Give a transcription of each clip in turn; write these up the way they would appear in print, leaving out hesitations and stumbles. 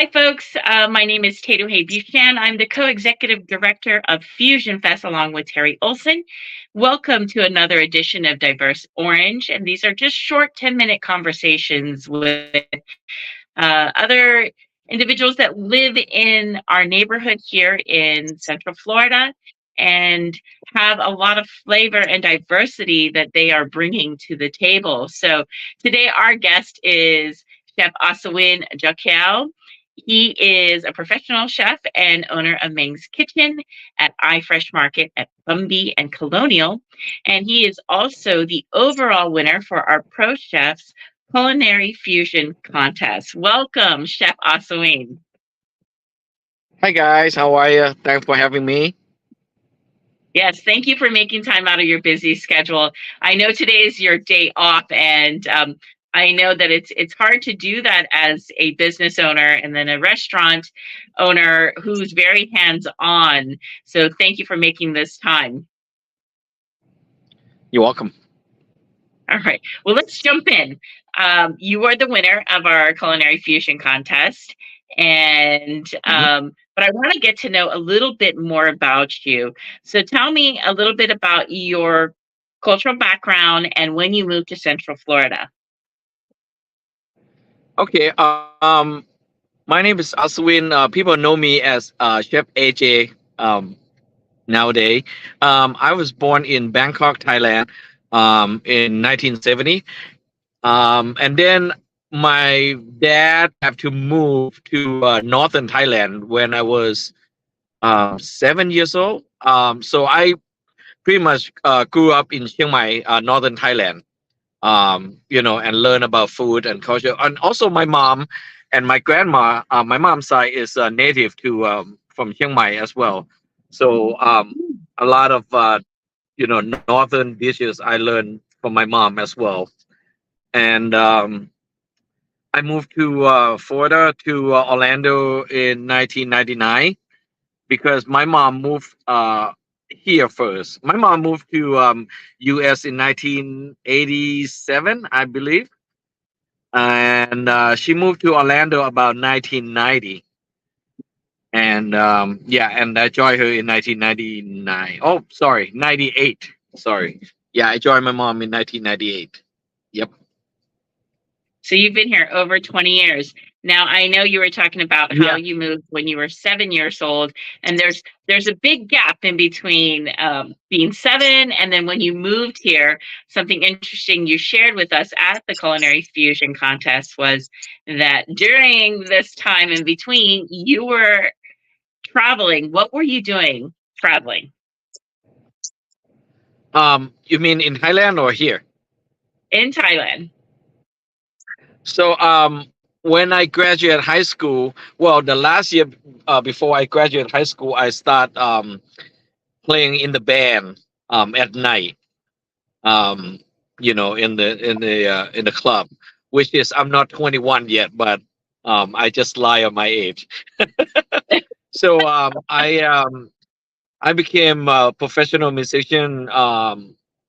Hi, folks. My name is Tato Hay Buchan. I'm the co-executive director of Fusion Fest along with Terry Olson. Welcome to another edition of Diverse Orange. And these are just short 10-minute conversations with other individuals that live in our neighborhood here in Central Florida and have a lot of flavor and diversity that they are bringing to the table. So today our guest is Chef Asawin Jockkeaw. He is a professional chef and owner of Meng's Kitchen at ifresh Market at Bumby and Colonial. And he is also the overall winner for our Pro Chefs Culinary Fusion Contest. Welcome, Chef Asawin. Hi guys, how are you? Thanks for having me. Yes, thank you for making time out of your busy schedule. I know today is your day off, and I know that it's hard to do that as a business owner and then a restaurant owner who's very hands-on. So thank you for making this time. You're welcome. All right. Well, let's jump in. You are the winner of our Culinary Fusion Contest, and but I want to get to know a little bit more about you. So tell me a little bit about your cultural background and when you moved to Central Florida. Okay, my name is Asawin. People know me as Chef AJ nowadays. I was born in Bangkok, Thailand in 1970. And then my dad had to move to northern Thailand when I was 7 years old. So I pretty much grew up in Chiang Mai, northern Thailand. And learn about food and culture. And also my mom and my grandma, my mom's side is native to from Chiang Mai as well. So a lot of northern dishes I learned from my mom as well. And I moved to Florida to Orlando in 1999 because my mom moved here first. My mom moved to U.S. in 1987, I believe, and she moved to Orlando about 1990. And and I joined her in 1999. Oh, sorry, 98. Sorry. Yeah, I joined my mom in 1998. Yep. So you've been here over 20 years. Now, I know you were talking about how you moved when you were 7 years old, and there's a big gap in between being 7 and then when you moved here. Something interesting you shared with us at the Culinary Fusion Contest was that during this time in between, you were traveling. What were you doing traveling? You mean in Thailand or here? In Thailand. So when I graduated high school, well, the last year before I graduated high school, I start playing in the band at night. In the club, which is I'm not 21 yet, but I just lie on my age. So I became a professional musician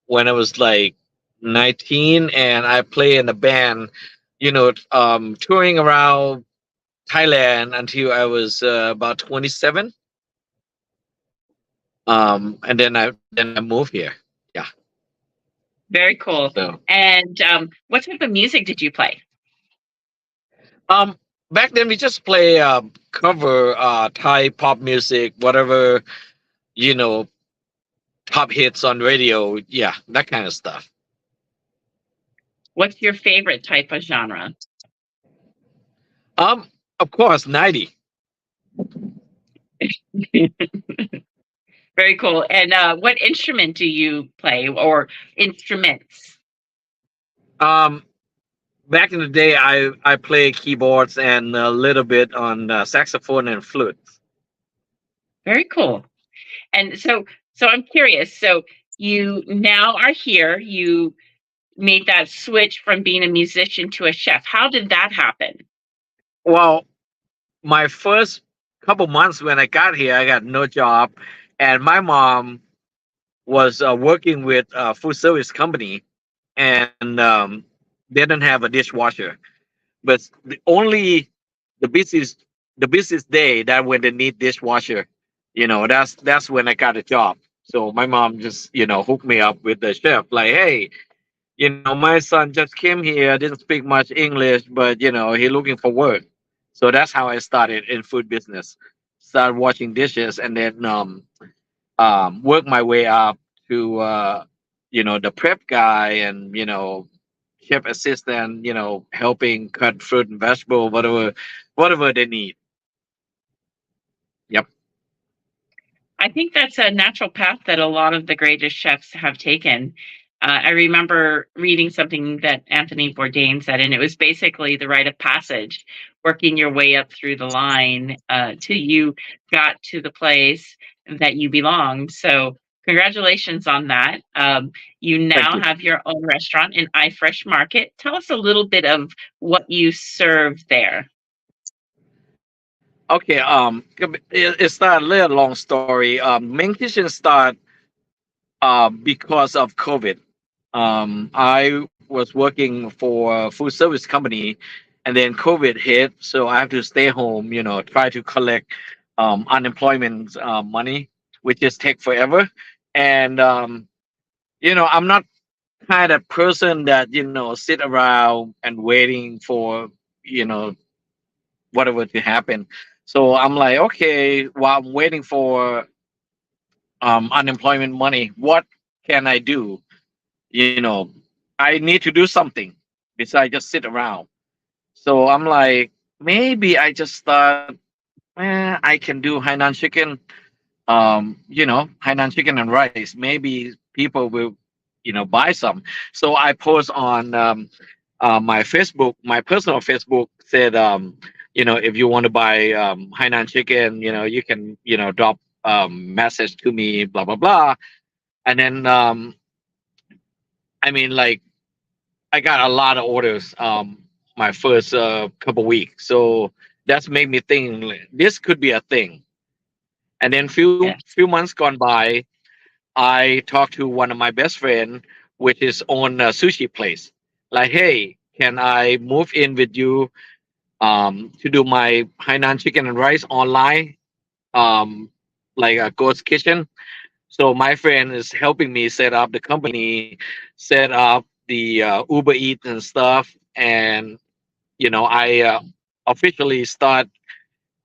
when I was like 19, and I play in a band, touring around Thailand until I was about 27. And then I moved here. Yeah. Very cool. So, And what type of music did you play? back then we just play cover Thai pop music, whatever, you know, top hits on radio. Yeah, that kind of stuff. What's your favorite type of genre? Of course, 90. Very cool. And what instrument do you play or instruments? Um, Back in the day, I play keyboards and a little bit on saxophone and flute. Very cool. And so I'm curious. So you now are here. You made that switch from being a musician to a chef. How did that happen? Well, my first couple months when I got here, I got no job, and my mom was working with a food service company, and they didn't have a dishwasher. But the busiest the busiest day, that when they need dishwasher, that's when I got a job. So my mom just hooked me up with the chef, like, hey, my son just came here, didn't speak much English, but he looking for work. So that's how I started in food business. Started washing dishes, and then work my way up to the prep guy, and chef assistant, helping cut fruit and vegetable, whatever they need. Yep. I think that's a natural path that a lot of the greatest chefs have taken. I remember reading something that Anthony Bourdain said, and it was basically the rite of passage, working your way up through the line till you got to the place that you belonged. So, congratulations on that. You Thank now you. have your own restaurant in ifresh Market. Tell us a little bit of what you serve there. Okay. It's not a little long story. Main Kitchen start because of COVID. I was working for a food service company, and then COVID hit, so I have to stay home. Try to collect unemployment money, which just take forever. And I'm not kind of person that sit around and waiting for you know whatever to happen. So I'm like, okay, while I'm waiting for unemployment money, what can I do? you know I need to do something besides just sit around. So I'm like, maybe I just thought, I can do Hainan chicken, Hainan chicken and rice. Maybe people will buy some. So I post on my Facebook, my personal Facebook, said, if you want to buy Hainan chicken, you can drop message to me, blah blah blah. And then I mean, like, I got a lot of orders my first couple weeks. So that's made me think, like, this could be a thing. And then few Yes. months gone by, I talked to one of my best friend, which is on a sushi place. Like, hey, can I move in with you to do my Hainan chicken and rice online, um, like a ghost kitchen? So my friend is helping me set up the company, set up the Uber Eats and stuff, and I officially start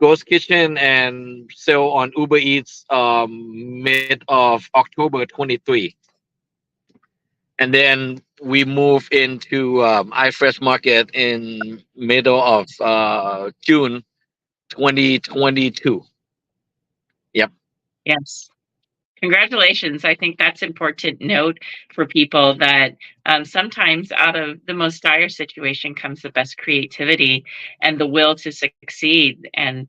Ghost Kitchen and sell on Uber Eats mid of October 23, and then we move into iFresh Market in middle of June 2022. Yep. Yes. Congratulations. I think that's important note for people that sometimes out of the most dire situation comes the best creativity and the will to succeed. And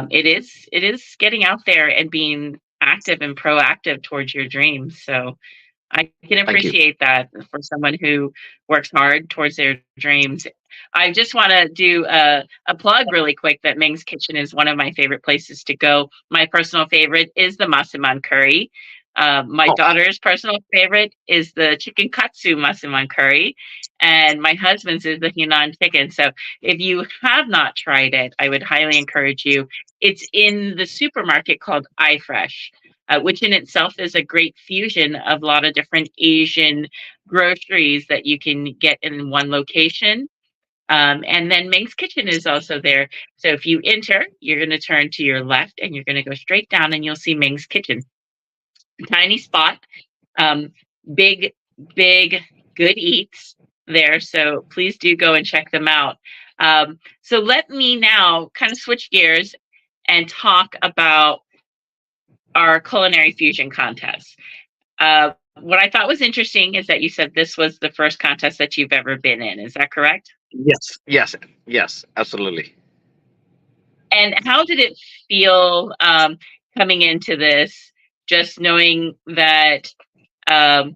it is getting out there and being active and proactive towards your dreams. So I can Thank you. appreciate that for someone who works hard towards their dreams. I just want to do a plug really quick that Ming's Kitchen is one of my favorite places to go. My personal favorite is the Masaman curry. My Oh, daughter's personal favorite is the chicken katsu Masaman curry. And my husband's is the Hunan chicken. So if you have not tried it, I would highly encourage you. It's in the supermarket called iFresh, which in itself is a great fusion of a lot of different Asian groceries that you can get in one location. And then Ming's Kitchen is also there. So if you enter, you're going to turn to your left and you're going to go straight down and you'll see Ming's Kitchen. Tiny spot, um, big, big, good eats there. So please do go and check them out. So let me now kind of switch gears and talk about our culinary fusion contest. What I thought was interesting is that you said this was the first contest that you've ever been in. Is that correct? yes, yes, yes, absolutely. And how did it feel coming into this, just knowing that um,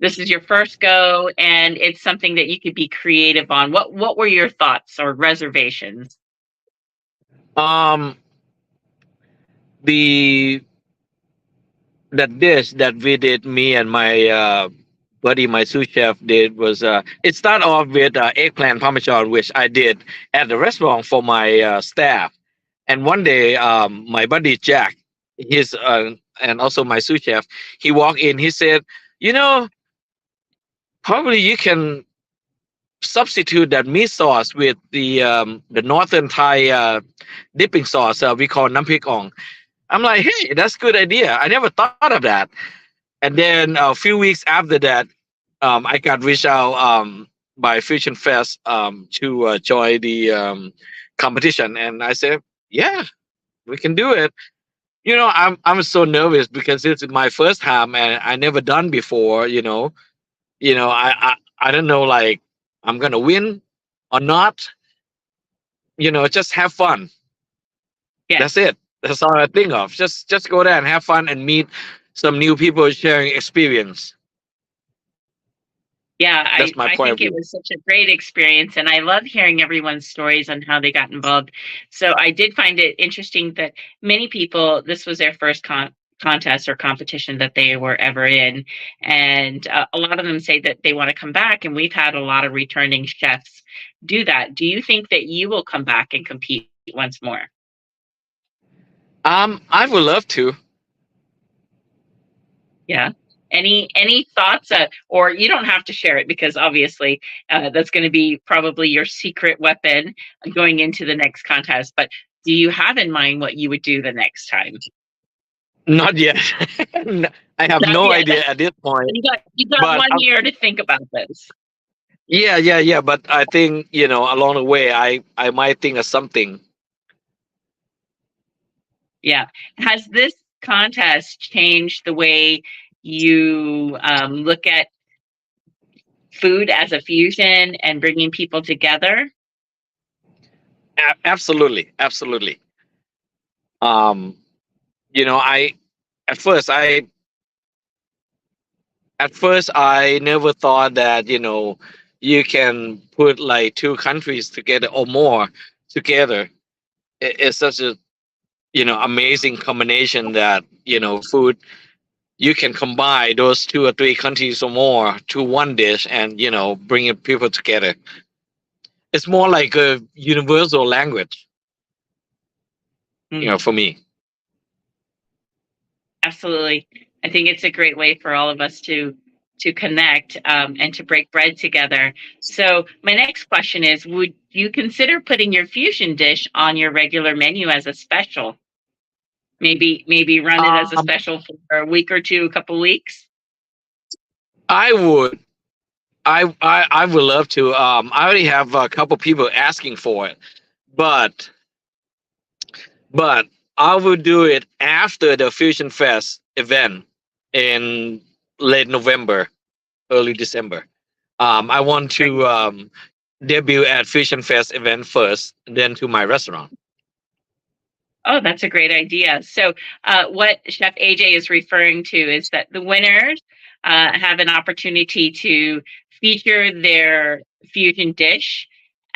this is your first go and it's something that you could be creative on? What were your thoughts or reservations? Um, the that dish that we did, me and my buddy, my sous chef, did was it started off with eggplant parmesan, which I did at the restaurant for my staff. And one day, my buddy Jack, his and also my sous chef, he walked in. He said, "You know, probably you can substitute that meat sauce with the northern Thai dipping sauce we call nampik ong." I'm like, "Hey, that's a good idea. I never thought of that." And then a few weeks after that, I got reached out by Fusion Fest to join the competition, and I said, "Yeah, we can do it." I'm so nervous because it's my first time and I never done before. I don't know, like, I'm gonna win or not. Just have fun. That's Yes. it. That's all I think of. Just go there and have fun and meet some new people sharing experience. Yeah, That's my I point of think it view. was such a great experience, and I love hearing everyone's stories on how they got involved. So I did find it interesting that many people, this was their first contest or competition that they were ever in, and a lot of them say that they want to come back. And we've had a lot of returning chefs do that. Do you think that you will come back and compete once more? I would love to. Yeah. Any thoughts, or you don't have to share it because obviously that's going to be probably your secret weapon going into the next contest. But do you have in mind what you would do the next time? Not yet. I have Not no yet. idea at this point. You got But 1 year to think about this. yeah, yeah, yeah. But I think along the way, I might think of something. Yeah. Has this contest changed the way you look at food as a fusion and bringing people together? Absolutely, absolutely. Um, I at first I at first I never thought that you can put like two countries together or more together. It's such a amazing combination that food, you can combine those two or three countries or more to one dish and bringing people together. It's more like a universal language, Mm. for me. Absolutely. I think it's a great way for all of us to connect and to break bread together. So my next question is, would you consider putting your fusion dish on your regular menu as a special? Maybe run it as a um special for a week or two, a couple weeks? I would. I would love to. I already have a couple people asking for it, but but I will do it after the Fusion Fest event in late November, early December. I want Great. to debut at Fusion Fest event first, then to my restaurant. Oh, that's a great idea. So, what Chef AJ is referring to is that the winners have an opportunity to feature their fusion dish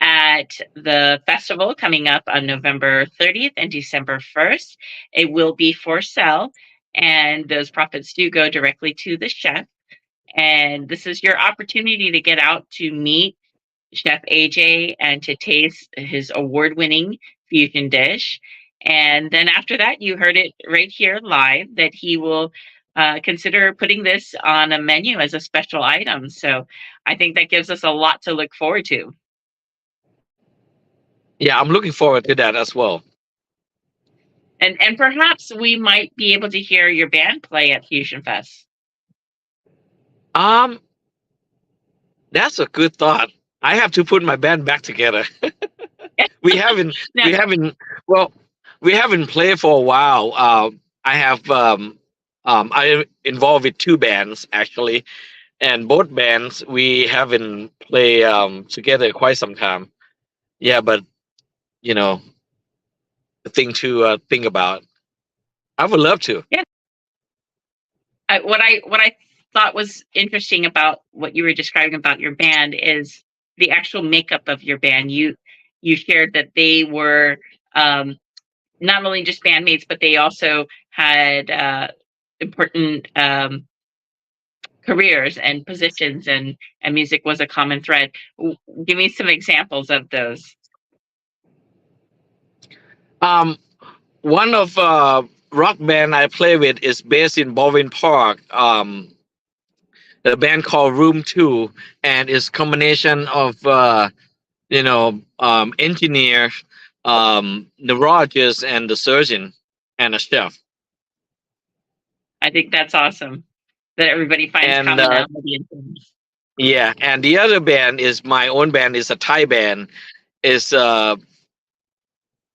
at the festival coming up on November 30th and December 1st. It will be for sale, and those profits do go directly to the chef. And this is your opportunity to get out to meet Chef AJ and to taste his award winning fusion dish. And then after that, you heard it right here live that he will consider putting this on a menu as a special item. So I think that gives us a lot to look forward to. Yeah, I'm looking forward to that as well. And perhaps we might be able to hear your band play at Fusion Fest. Um, that's a good thought. I have to put my band back together. we haven't Now, we haven't well we haven't played for a while. I involved with two bands actually, and both bands we haven't played together quite some time. Yeah, but you know the thing to think about. I would love to. yeah, what I thought was interesting about what you were describing about your band is the actual makeup of your band. You shared that they were um, not only just bandmates, but they also had important careers and positions, and music was a common thread. Give me some examples of those. Um, one of rock band I play with is based in Baldwin Park. The band called Room Two, and it's combination of engineer, neurologist, and the surgeon, and a chef. I think that's awesome that everybody finds And commonality in things. yeah, and the other band is my own band. Is a Thai band. It's a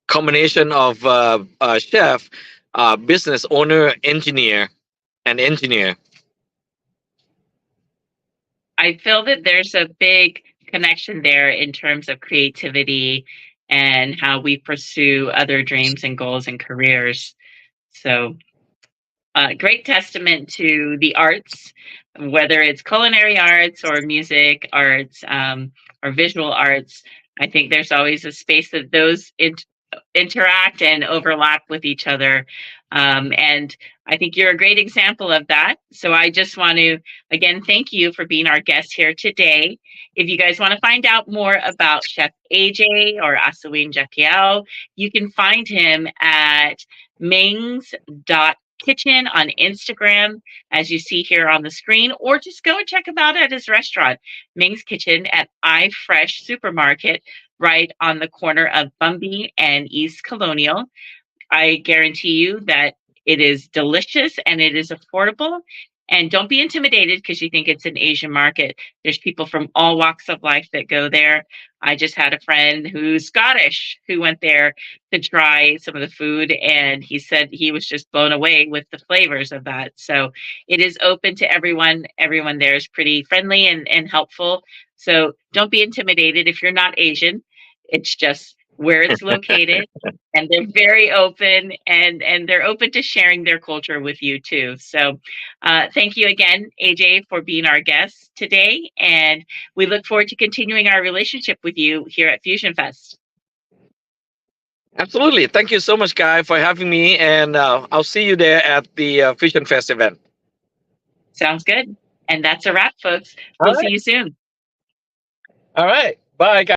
combination of chef, business owner, engineer, and engineer. I feel that there's a big connection there in terms of creativity and how we pursue other dreams and goals and careers. So, great testament to the arts, whether it's culinary arts or music arts or visual arts. I think there's always a space that those interact and overlap with each other. And I think you're a great example of that. So I just want to, again, thank you for being our guest here today. If you guys want to find out more about Chef AJ or Asawin Jockkeaw, you can find him at Mengs.kitchen on Instagram, as you see here on the screen, or just go and check him out at his restaurant, Meng's Kitchen at ifresh Supermarket, right on the corner of Bumby and East Colonial. I guarantee you that it is delicious and it is affordable. And don't be intimidated because you think it's an Asian market. There's people from all walks of life that go there. I just had a friend who's Scottish who went there to try some of the food, and he said he was just blown away with the flavors of that. So it is open to everyone. Everyone there is pretty friendly and helpful. So don't be intimidated if you're not Asian. It's just where it's located, and they're very open, and they're open to sharing their culture with you too. So thank you again, AJ, for being our guest today, and we look forward to continuing our relationship with you here at Fusion Fest. Absolutely. Thank you so much, Guy, for having me, and I'll see you there at the Fusion Fest event. Sounds good. And that's a wrap, folks. All We'll see right. you soon. All right. Bye, guys.